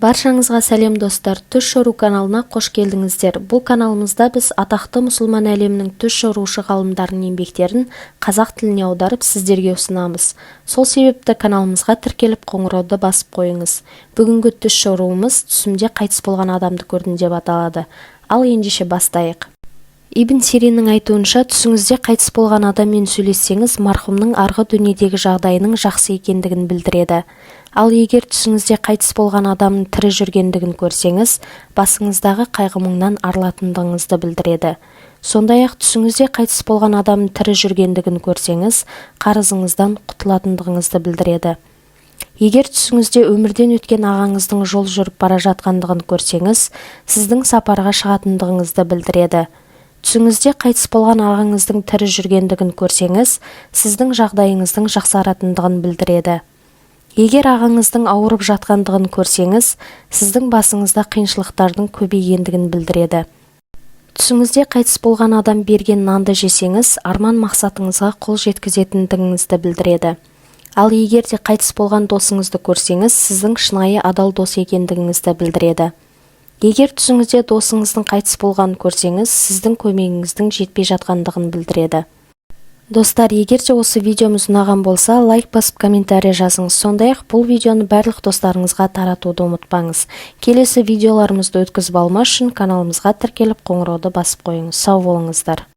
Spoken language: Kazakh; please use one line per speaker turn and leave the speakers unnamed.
Баршаңызға сәлем достар, Түс Шору каналына қош келдіңіздер. Бұл каналымызда біз атақты мұсылман әлемінің түс жорушы ғалымдарының еңбектерін қазақ тіліне аударып сіздерге ұсынамыз. Сол себепті каналымызға тіркеліп қоңырауды басып қойыңыз. Бүгінгі түс жоруымыз түсімде қайтыс болған адамды көрдім деп аталады. Ал ендеше бастайық. Ибн Сириннің айтуынша, түсіңізде қайтыс болған адаммен сөйлессеңіз, марқұмның арғы дүниедегі жағдайының жақсы екендігін білдіреді. Ал егер түсіңізде қайтыс болған адамның тірі жүргендігін көрсеңіз, басыңыздағы қайғы-мұңнан арылатындығыңызды білдіреді. Сондай-ақ түсіңізде қайтыс болған адамның тірі жүргендігін көрсеңіз, қарызыңыздан құтылатындығыңызды білдіреді. Егер түсіңізде өмірден өткен ағаңыздың жол жүріп бара жатқандығын көрсеңіз, сіздің сапарға шығатындығыңызды білдіреді. Түсіңізде қайтыс болған ағаңыздың тірі жүргендігін көрсеңіз, сіздің жағдайыңыздың жақсаратындығын білдіреді. Егер ағаңыздың ауырып жатқандығын көрсеңіз, сіздің басыңызда қиыншылықтардың көбейгендігін білдіреді. Түсіңізде қайтыс болған адам берген нанды жесеңіз, арман мақсатыңызға қол жеткізетіндігіңізді білдіреді. Ал егер де қайтыс болған досыңызды көрсеңіз, сіздің шынайы адал дос екендігіңізді білдіреді. Егер түсіңізде досыңыздың қайтыс болғанын көрсеңіз, сіздің көмегіңіздің жетпей жатқандығын білдіреді. Достар, егер де осы видеомыз ұнаған болса, лайк басып комментарий жазыңыз. Сондай-ақ бұл видеоны барлық достарыңызға таратуды ұмытпаңыз. Келесі видеоларымызды өткізіп алмас үшін каналымызға тіркеліп қоңырауды басып қойыңыз. Сау болыңыздар.